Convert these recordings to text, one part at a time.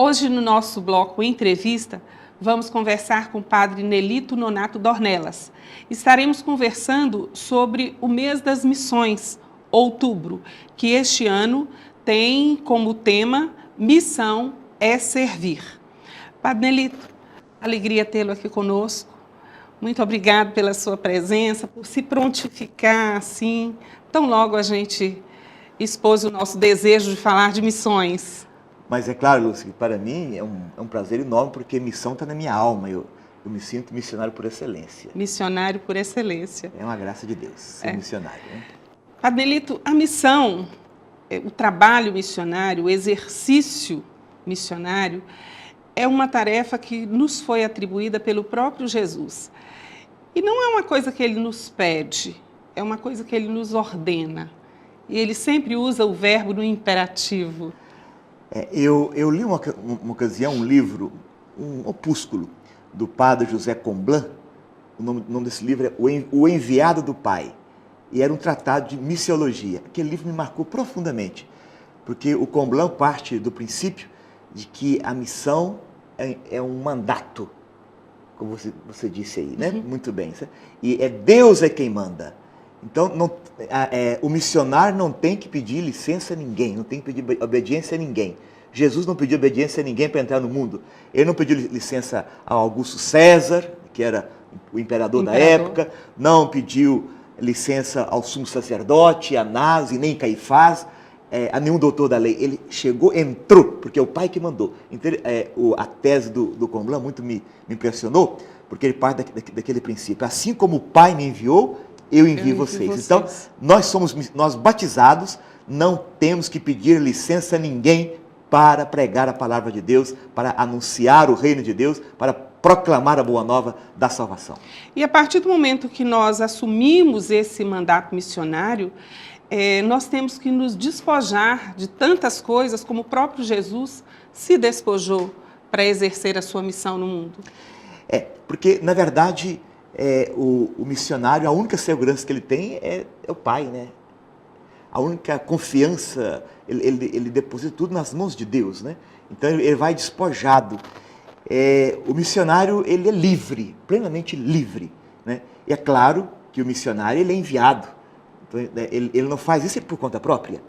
Hoje, no nosso bloco Entrevista, vamos conversar com o padre Nelito Nonato Dornelas. Estaremos conversando sobre o mês das missões, outubro, que este ano tem como tema Missão é Servir. Padre Nelito, alegria tê-lo aqui conosco. Muito obrigado pela sua presença, por se prontificar assim, tão logo a gente expôs o nosso desejo de falar de missões. Mas é claro, Lúcia, que para mim é um prazer enorme, porque missão está na minha alma. Eu me sinto missionário por excelência. Missionário por excelência. É uma graça de Deus ser missionário. Né? Padre Nelito, a missão, o trabalho missionário, o exercício missionário, é uma tarefa que nos foi atribuída pelo próprio Jesus. E não é uma coisa que ele nos pede, é uma coisa que ele nos ordena. E ele sempre usa o verbo no imperativo. Eu li uma ocasião um livro, um opúsculo, do padre José Comblan. O nome desse livro é O Enviado do Pai. E era um tratado de missiologia. Aquele livro me marcou profundamente, porque o Comblan parte do princípio de que a missão é um mandato, como você disse aí, né? Muito bem. E Deus é quem manda. Então, o missionário não tem que pedir licença a ninguém, não tem que pedir obediência a ninguém. Jesus não pediu obediência a ninguém para entrar no mundo. Ele não pediu licença a Augusto César, que era o imperador da época, não pediu licença ao sumo sacerdote, a Anás e nem Caifás, a nenhum doutor da lei. Ele chegou, entrou, porque é o Pai que mandou. Então, a tese do Comblan muito me impressionou, porque ele parte daquele princípio. Assim como o Pai me enviou, eu envio vocês. Então, nós batizados não temos que pedir licença a ninguém para pregar a palavra de Deus, para anunciar o reino de Deus, para proclamar a boa nova da salvação. E a partir do momento que nós assumimos esse mandato missionário, nós temos que nos despojar de tantas coisas como o próprio Jesus se despojou para exercer a sua missão no mundo. Porque, na verdade, o missionário, a única segurança que ele tem é o Pai, né? A única confiança, ele deposita tudo nas mãos de Deus, né? Então ele vai despojado. O missionário, ele é livre, plenamente livre, né? E é claro que o missionário, ele é enviado. Então, ele não faz isso por conta própria.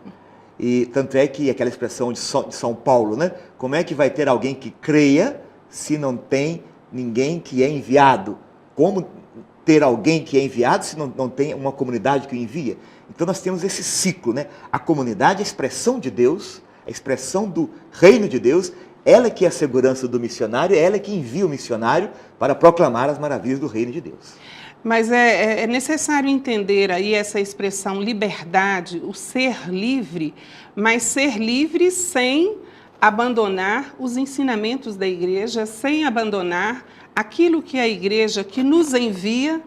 E tanto é que aquela expressão de São Paulo, né? Como é que vai ter alguém que creia se não tem ninguém que é enviado? Como ter alguém que é enviado se não tem uma comunidade que o envia? Então nós temos esse ciclo, né? A comunidade é a expressão de Deus, a expressão do reino de Deus, ela que é a segurança do missionário, ela que envia o missionário para proclamar as maravilhas do reino de Deus. Mas é necessário entender aí essa expressão liberdade, o ser livre, mas ser livre sem abandonar os ensinamentos da igreja, sem abandonar aquilo que a igreja que nos envia,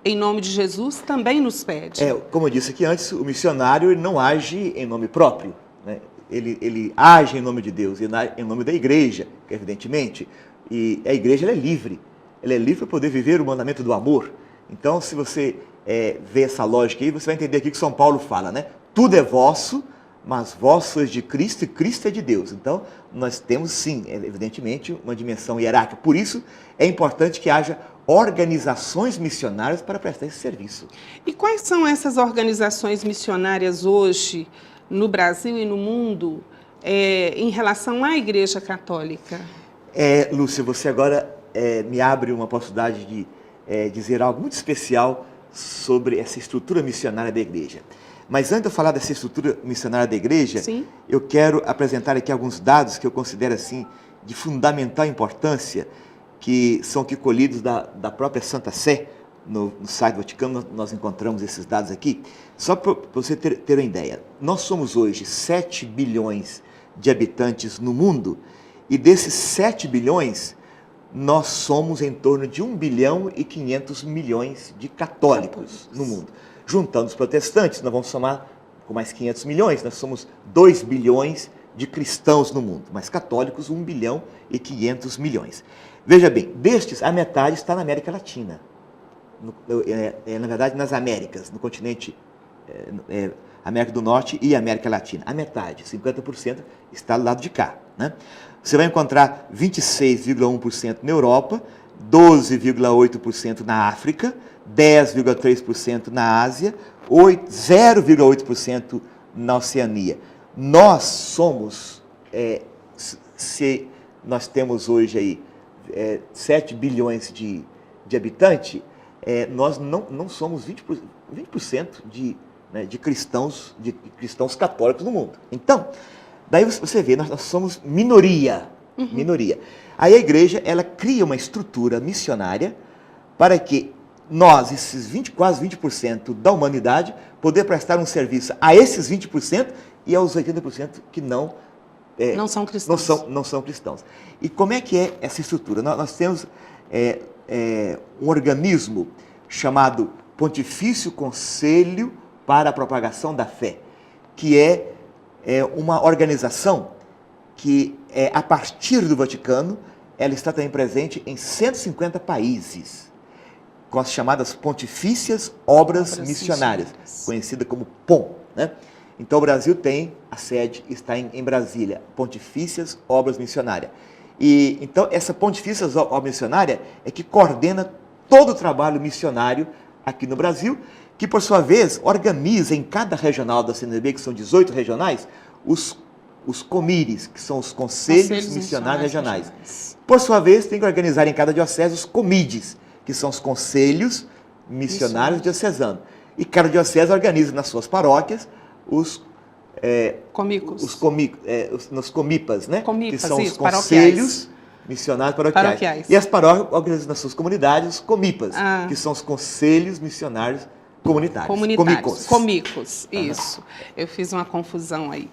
em nome de Jesus, também nos pede. Como eu disse aqui antes, o missionário ele não age em nome próprio, né? Ele age em nome de Deus, em nome da igreja, evidentemente. E a igreja ela é livre para poder viver o mandamento do amor. Então, se você vê essa lógica aí, você vai entender aqui que São Paulo fala, né? Tudo é vosso, mas vós sois de Cristo e Cristo é de Deus. Então, nós temos sim, evidentemente, uma dimensão hierárquica. Por isso, é importante que haja organizações missionárias para prestar esse serviço. E quais são essas organizações missionárias hoje, no Brasil e no mundo, em relação à Igreja Católica? Lúcia, você agora me abre uma possibilidade de dizer algo muito especial sobre essa estrutura missionária da Igreja. Mas antes de eu falar dessa estrutura missionária da Igreja, Sim. Eu quero apresentar aqui alguns dados que eu considero assim de fundamental importância, que são aqui colhidos da própria Santa Sé, no site do Vaticano, nós encontramos esses dados aqui. Só para você ter uma ideia, nós somos hoje 7 bilhões de habitantes no mundo, e desses 7 bilhões, nós somos em torno de 1 bilhão e 500 milhões de católicos no mundo. Juntando os protestantes, nós vamos somar com mais 500 milhões, nós somos 2 bilhões de cristãos no mundo, mas católicos 1 bilhão e 500 milhões. Veja bem, destes, a metade está na América Latina. Na verdade, nas Américas, no continente América do Norte e América Latina. A metade, 50%, está do lado de cá, né? Você vai encontrar 26,1% na Europa, 12,8% na África, 10,3% na Ásia, 0,8% na Oceania. Nós somos, se nós temos hoje aí 7 bilhões de habitantes, nós não somos 20% de cristãos católicos no mundo. Então, daí você vê, nós somos minoria. Minoria. Aí a igreja, ela cria uma estrutura missionária para que nós, esses quase 20% da humanidade, poder prestar um serviço a esses 20% e aos 80% que não são cristãos. Não são cristãos. E como é que é essa estrutura? Nós temos um organismo chamado Pontifício Conselho para a Propagação da Fé, que é uma organização que, a partir do Vaticano, ela está também presente em 150 países, com as chamadas Pontifícias Obras Missionárias, conhecida como POM, né? Então, o Brasil tem, a sede está em Brasília, Pontifícias Obras Missionárias. E, então, essa Pontifícias Obras Missionárias é que coordena todo o trabalho missionário aqui no Brasil, que, por sua vez, organiza em cada regional da CNBB, que são 18 regionais, os comires, que são os Conselhos Missionários Regionais. Por sua vez, tem que organizar em cada diocese os comides, que são os Conselhos Missionários Diocesanos. E cada diocese organiza nas suas paróquias os comipas, né? Comipas, que são os isso, Conselhos Missionários Paroquiais. E as paróquias organizam nas suas comunidades os comipas, que são os Conselhos Missionários Comunitários. Comicos, isso. Eu fiz uma confusão aí.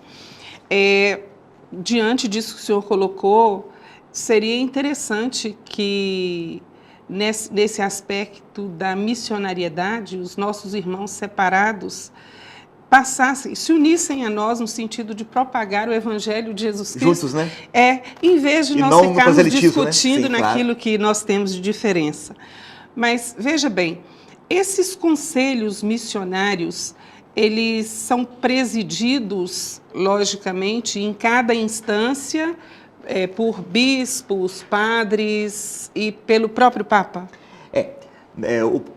Diante disso que o senhor colocou, seria interessante que, nesse aspecto da missionariedade, os nossos irmãos separados se unissem a nós no sentido de propagar o Evangelho de Jesus Cristo. Juntos, né? Em vez de nós ficarmos discutindo, né? Naquilo que nós temos de diferença. Mas, veja bem, esses conselhos missionários, eles são presididos, logicamente, em cada instância, por bispos, padres e pelo próprio Papa?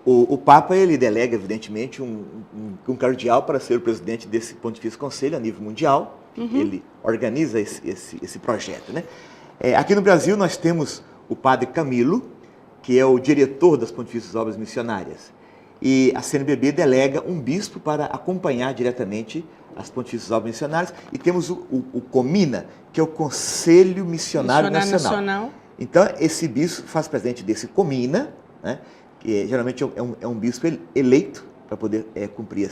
O Papa, ele delega, evidentemente, um cardeal para ser o presidente desse Pontifício Conselho a nível mundial. Ele organiza esse projeto, né? Aqui no Brasil, nós temos o padre Camilo, que é o diretor das Pontifícias Obras Missionárias. E a CNBB delega um bispo para acompanhar diretamente as Pontifícias Obras Missionárias. E temos o COMINA, que é o Conselho Missionário Nacional. Então, esse bispo faz presente desse COMINA, né, que geralmente é um bispo eleito para poder cumprir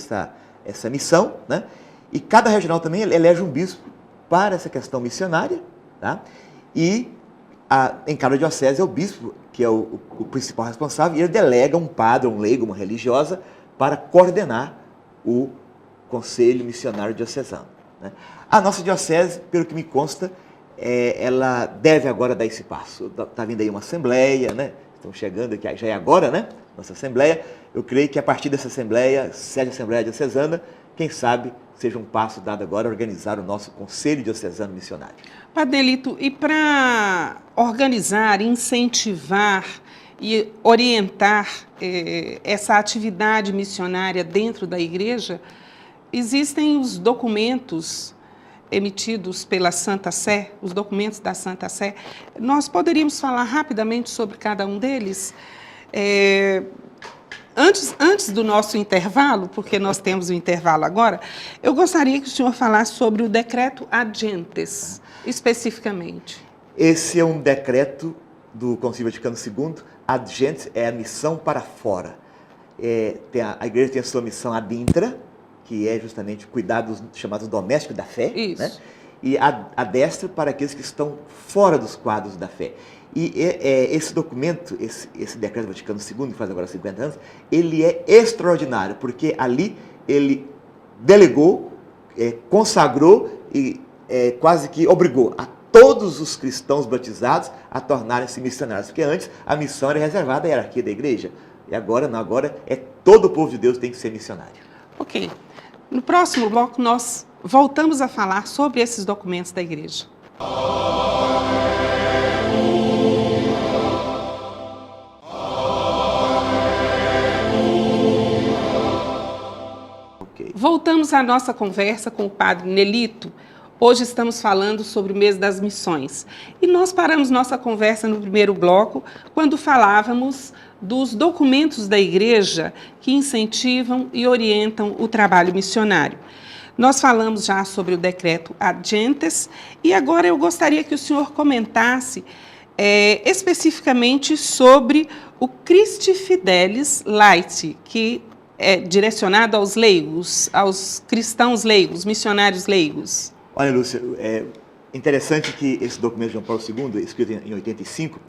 essa missão, né? E cada regional também elege um bispo para essa questão missionária, tá? E em cada diocese é o bispo que é o principal responsável, e ele delega um padre, um leigo, uma religiosa, para coordenar o Conselho Missionário Diocesano, né? A nossa diocese, pelo que me consta, ela deve agora dar esse passo. Está vindo aí uma assembleia, né? Estamos chegando aqui, já é agora, né? Nossa assembleia. Eu creio que a partir dessa assembleia, sede Assembleia Diocesana, quem sabe seja um passo dado agora a organizar o nosso Conselho Diocesano Missionário. Padre Nelito, e para organizar, incentivar e orientar essa atividade missionária dentro da igreja, existem os documentos emitidos pela Santa Sé, os documentos da Santa Sé. Nós poderíamos falar rapidamente sobre cada um deles? Antes do nosso intervalo, porque nós temos o intervalo agora, eu gostaria que o senhor falasse sobre o decreto ad gentes, especificamente. Esse é um decreto do Concílio Vaticano II. Ad gentes é a missão para fora. A igreja tem a sua missão ad intra, que é justamente cuidar dos chamados domésticos da fé. Isso. Né? E a destra para aqueles que estão fora dos quadros da fé. E esse documento, esse decreto Vaticano II, que faz agora 50 anos, ele é extraordinário, porque ali ele delegou, consagrou e quase que obrigou a todos os cristãos batizados a tornarem-se missionários, porque antes a missão era reservada à hierarquia da igreja, e agora não, agora todo o povo de Deus tem que ser missionário. Ok. No próximo bloco, nós voltamos a falar sobre esses documentos da igreja. Voltamos à nossa conversa com o padre Nelito. Hoje estamos falando sobre o mês das missões. E nós paramos nossa conversa no primeiro bloco, quando falávamos dos documentos da igreja que incentivam e orientam o trabalho missionário. Nós falamos já sobre o decreto Ad Gentes, e agora eu gostaria que o senhor comentasse especificamente sobre o Christi Fidelis Laity, que é direcionado aos leigos, aos cristãos leigos, missionários leigos. Olha, Lúcia, é interessante que esse documento de João Paulo II, escrito em 85,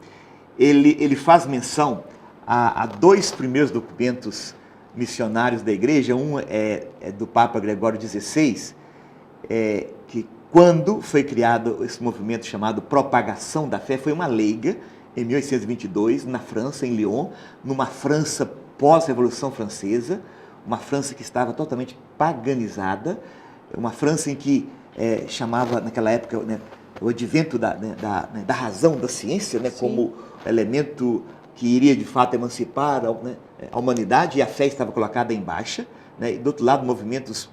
ele faz menção a dois primeiros documentos missionários da igreja. Um é do Papa Gregório XVI, que quando foi criado esse movimento chamado Propagação da Fé, foi uma leiga, em 1822, na França, em Lyon, numa França pós-Revolução Francesa, uma França que estava totalmente paganizada, uma França em que chamava, naquela época, né, o advento da razão, da ciência, né, como elemento que iria, de fato, emancipar a humanidade, e a fé estava colocada em baixa, né, e, do outro lado, movimentos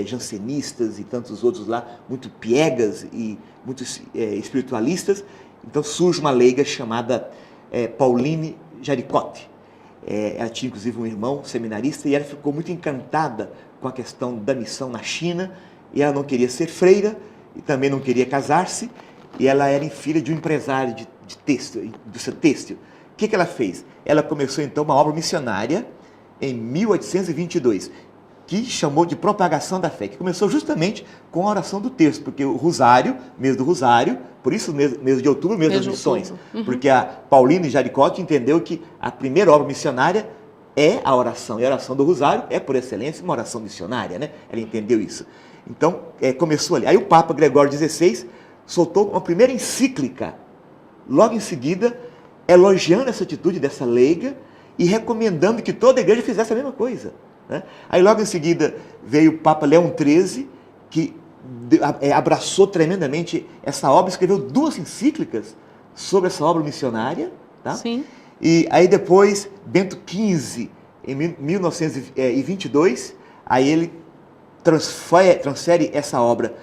jansenistas e tantos outros lá, muito piegas e muito espiritualistas. Então surge uma leiga chamada Pauline Jaricotte. Ela tinha, inclusive, um irmão seminarista, e ela ficou muito encantada com a questão da missão na China, e ela não queria ser freira, e também não queria casar-se, e ela era filha de um empresário de têxtil, indústria têxtil. O que ela fez? Ela começou, então, uma obra missionária em 1822, que chamou de Propagação da Fé, que começou justamente com a oração do terço, porque o Rosário, mês do Rosário, por isso mês de outubro, mês das missões, porque a Pauline Jaricotte entendeu que a primeira obra missionária é a oração, e a oração do Rosário é, por excelência, uma oração missionária, né? Ela entendeu isso. Então, começou ali. Aí o Papa Gregório XVI soltou uma primeira encíclica, logo em seguida, elogiando essa atitude dessa leiga e recomendando que toda a igreja fizesse a mesma coisa, né? Aí logo em seguida veio o Papa Leão XIII, que abraçou tremendamente essa obra, escreveu 2 encíclicas sobre essa obra missionária, tá? Sim. E aí depois, Bento XV, em 1922, aí ele transfere essa obra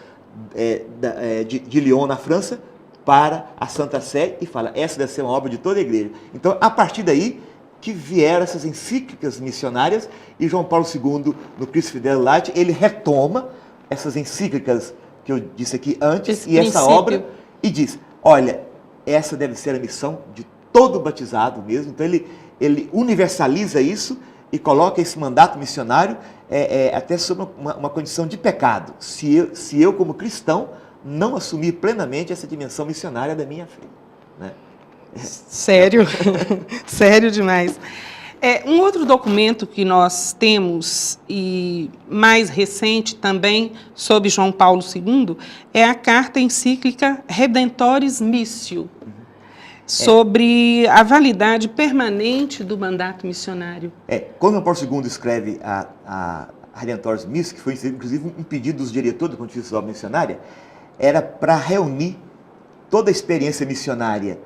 de Lyon, na França, para a Santa Sé, e fala, essa deve ser uma obra de toda a igreja. Então, a partir daí, que vieram essas encíclicas missionárias, e João Paulo II, no Christi Fidelis Laity, ele retoma essas encíclicas que eu disse aqui antes, e essa obra, e diz, olha, essa deve ser a missão de todo batizado mesmo. Então ele universaliza isso e coloca esse mandato missionário até sob uma condição de pecado, se eu como cristão não assumir plenamente essa dimensão missionária da minha fé, né? Sério, sério demais. Um outro documento que nós temos, e mais recente também, sob João Paulo II, é a carta encíclica Redemptoris Missio, sobre a validade permanente do mandato missionário. Quando João Paulo II escreve a Redemptoris Missio, que foi inclusive um pedido dos diretores do Pontifício da Obra Missionária, era para reunir toda a experiência missionária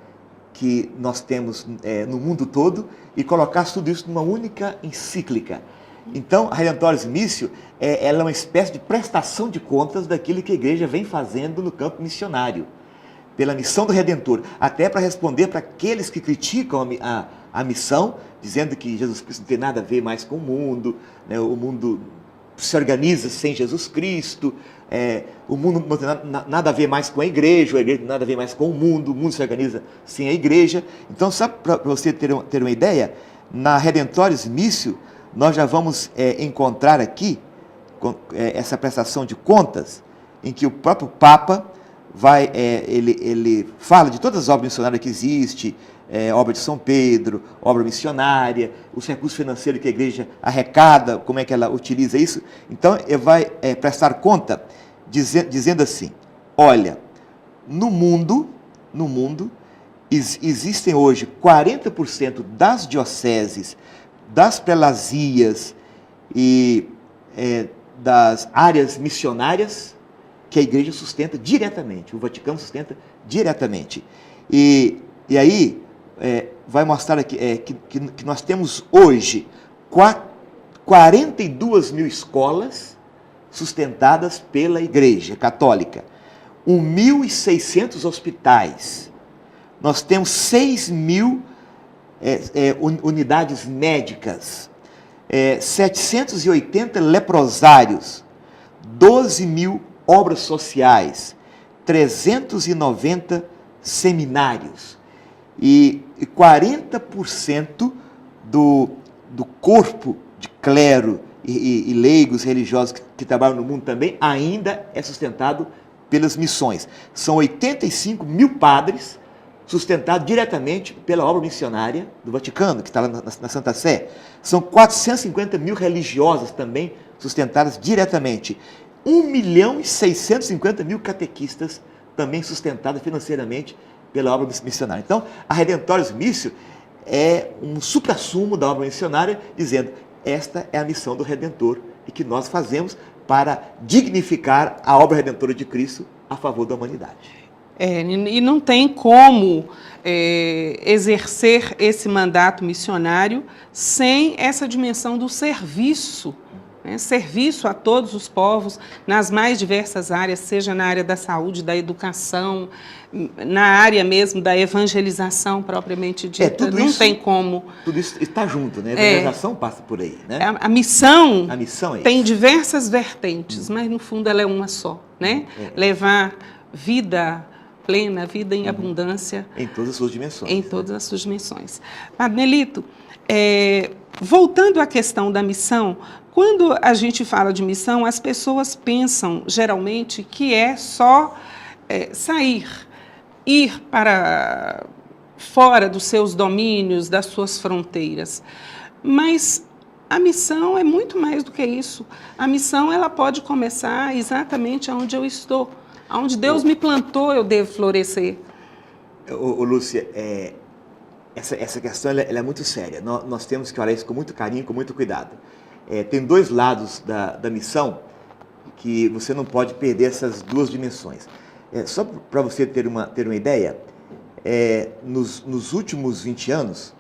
que nós temos no mundo todo e colocar tudo isso numa única encíclica. Então, a Redemptoris Missio ela é uma espécie de prestação de contas daquilo que a igreja vem fazendo no campo missionário, pela missão do Redentor, até para responder para aqueles que criticam a missão, dizendo que Jesus Cristo não tem nada a ver mais com o mundo, né? O mundo se organiza sem Jesus Cristo, o mundo não tem nada a ver mais com a igreja não tem nada a ver mais com o mundo se organiza sem a igreja. Então, só para você ter uma ideia, na Redemptoris Missio, nós já vamos encontrar aqui essa prestação de contas, em que o próprio Papa ele fala de todas as obras missionárias que existem, obra de São Pedro, obra missionária, os recursos financeiros que a igreja arrecada, como é que ela utiliza isso. Então, ele vai prestar conta dizendo assim, olha, no mundo existem hoje 40% das dioceses, das prelazias e das áreas missionárias que a igreja sustenta diretamente, o Vaticano sustenta diretamente. E aí vai mostrar aqui que nós temos hoje 42 mil escolas sustentadas pela Igreja Católica, 1.600 hospitais, nós temos 6 mil unidades médicas, 780 leprosários, 12 mil obras sociais, 390 seminários e 40% do corpo de clero e leigos religiosos que trabalham no mundo também ainda é sustentado pelas missões. São 85 mil padres sustentados diretamente pela obra missionária do Vaticano, que está lá na Santa Sé. São 450 mil religiosas também sustentadas diretamente. 1.650.000 catequistas também sustentados financeiramente pela obra missionária. Então, a Redemptoris Missio é um suprassumo da obra missionária, dizendo: esta é a missão do Redentor e que nós fazemos para dignificar a obra redentora de Cristo a favor da humanidade. E não tem como exercer esse mandato missionário sem essa dimensão do serviço, né? Serviço a todos os povos, nas mais diversas áreas, seja na área da saúde, da educação, na área mesmo da evangelização propriamente dita. Não tem como. Tudo isso está junto, né? A evangelização passa por aí, né? A missão tem isso. Diversas vertentes, mas no fundo ela é uma só, né? Levar vida plena, vida em abundância. Em todas as suas dimensões. Em todas as suas dimensões. Padre Nelito, voltando à questão da missão, quando a gente fala de missão, as pessoas pensam, geralmente, que é só ir para fora dos seus domínios, das suas fronteiras. Mas a missão é muito mais do que isso. A missão ela pode começar exatamente onde eu estou. Onde Deus me plantou, eu devo florescer. Lúcia, essa questão ela é muito séria. Nós temos que olhar isso com muito carinho, com muito cuidado. Tem dois lados da missão que você não pode perder essas duas dimensões. Só para você ter uma ideia, nos últimos 20 anos,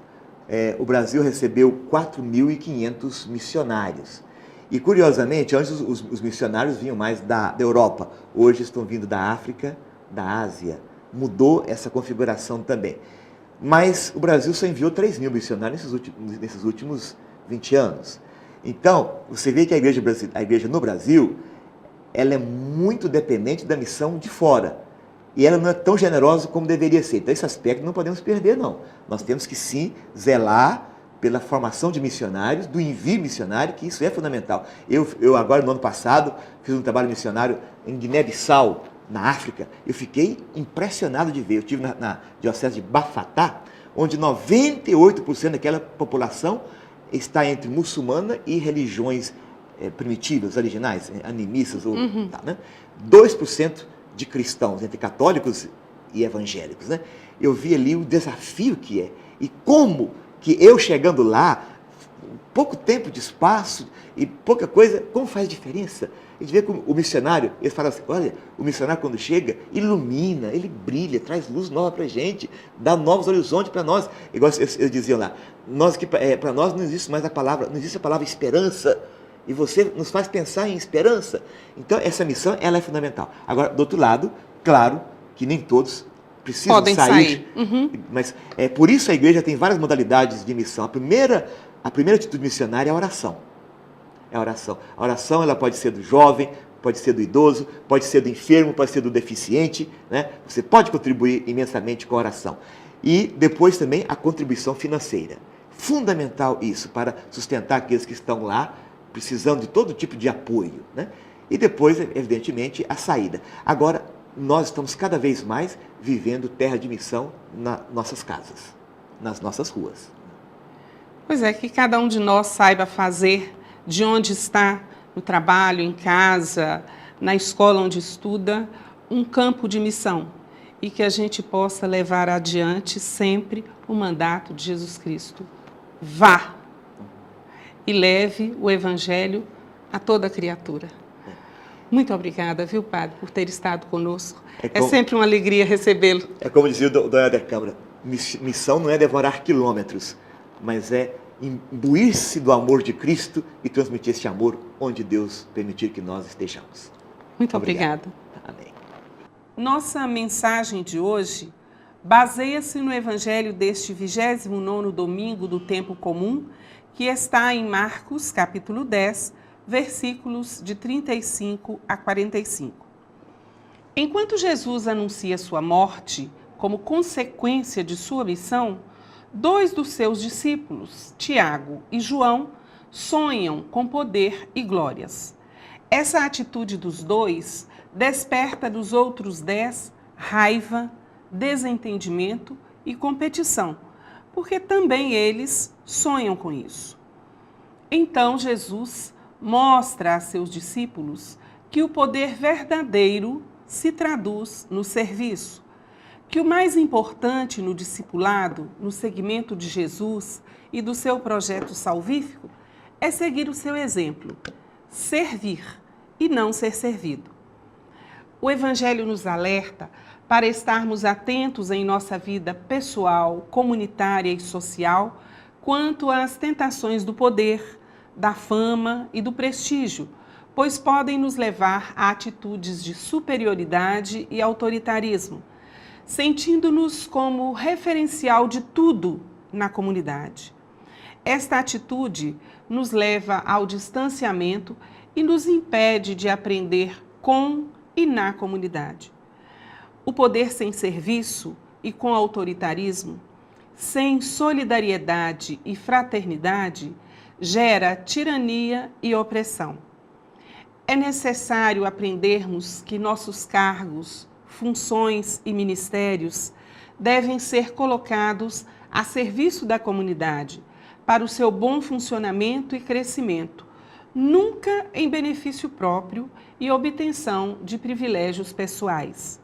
o Brasil recebeu 4.500 missionários. E, curiosamente, antes os missionários vinham mais da Europa. Hoje estão vindo da África, da Ásia. Mudou essa configuração também. Mas o Brasil só enviou 3.000 missionários nesses últimos 20 anos. Então, você vê que a igreja no Brasil, ela é muito dependente da missão de fora. E ela não é tão generosa como deveria ser. Então, esse aspecto não podemos perder, não. Nós temos que, sim, zelar pela formação de missionários, do envio missionário, que isso é fundamental. Eu agora, no ano passado, fiz um trabalho missionário em Guiné-Bissau, na África. Eu fiquei impressionado de ver. Eu estive na diocese de Bafatá, onde 98% daquela população está entre muçulmana e religiões primitivas, originais, animistas, 2% de cristãos, entre católicos e evangélicos, né? Eu vi ali o desafio que é, e como que eu chegando lá, pouco tempo de espaço e pouca coisa, como faz diferença? A gente vê que o missionário, eles falam assim, olha, o missionário quando chega, ilumina, ele brilha, traz luz nova para a gente, dá novos horizontes para nós. Igual eu dizia lá, para nós não existe mais a palavra esperança, e você nos faz pensar em esperança. Então, essa missão, ela é fundamental. Agora, do outro lado, claro que nem todos precisam podem sair. Mas por isso a igreja tem várias modalidades de missão. A primeira atitude missionária é a oração. A oração ela pode ser do jovem, pode ser do idoso, pode ser do enfermo, pode ser do deficiente, né? Você pode contribuir imensamente com a oração. E depois também a contribuição financeira. Fundamental isso para sustentar aqueles que estão lá precisando de todo tipo de apoio, né? E depois, evidentemente, a saída. Agora, nós estamos cada vez mais vivendo terra de missão nas nossas casas, nas nossas ruas. Pois é, que cada um de nós saiba fazer de onde está, no trabalho, em casa, na escola onde estuda, um campo de missão. E que a gente possa levar adiante sempre o mandato de Jesus Cristo. Vá e leve o Evangelho a toda criatura. Muito obrigada, viu, Padre, por ter estado conosco. É como, sempre uma alegria recebê-lo. É como dizia o Dom Helder Câmara, missão não é devorar quilômetros, mas é imbuir-se do amor de Cristo e transmitir esse amor onde Deus permitir que nós estejamos. Muito obrigada. Amém. Nossa mensagem de hoje baseia-se no Evangelho deste 29º domingo do tempo comum, que está em Marcos, capítulo 10, versículos de 35 a 45. Enquanto Jesus anuncia sua morte como consequência de sua missão, 2 dos seus discípulos, Tiago e João, sonham com poder e glórias. Essa atitude dos 2 desperta dos outros 10 raiva, desentendimento e competição, porque também eles sonham com isso. Então Jesus mostra a seus discípulos que o poder verdadeiro se traduz no serviço, que o mais importante no discipulado, no seguimento de Jesus e do seu projeto salvífico, é seguir o seu exemplo, servir e não ser servido. O Evangelho nos alerta para estarmos atentos em nossa vida pessoal, comunitária e social quanto às tentações do poder, da fama e do prestígio, pois podem nos levar a atitudes de superioridade e autoritarismo, sentindo-nos como referencial de tudo na comunidade. Esta atitude nos leva ao distanciamento e nos impede de aprender com e na comunidade. O poder sem serviço e com autoritarismo, sem solidariedade e fraternidade, gera tirania e opressão. É necessário aprendermos que nossos cargos, funções e ministérios devem ser colocados a serviço da comunidade, para o seu bom funcionamento e crescimento, nunca em benefício próprio e obtenção de privilégios pessoais.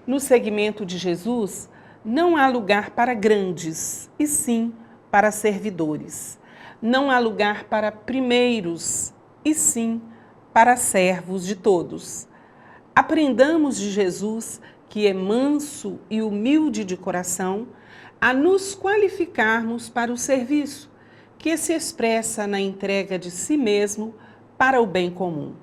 No seguimento de Jesus, não há lugar para grandes, e sim para servidores. Não há lugar para primeiros, e sim para servos de todos. Aprendamos de Jesus, que é manso e humilde de coração, a nos qualificarmos para o serviço, que se expressa na entrega de si mesmo para o bem comum.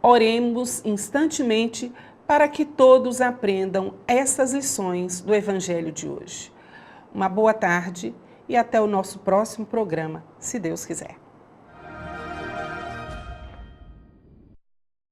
Oremos instantemente para que todos aprendam essas lições do Evangelho de hoje. Uma boa tarde e até o nosso próximo programa, se Deus quiser.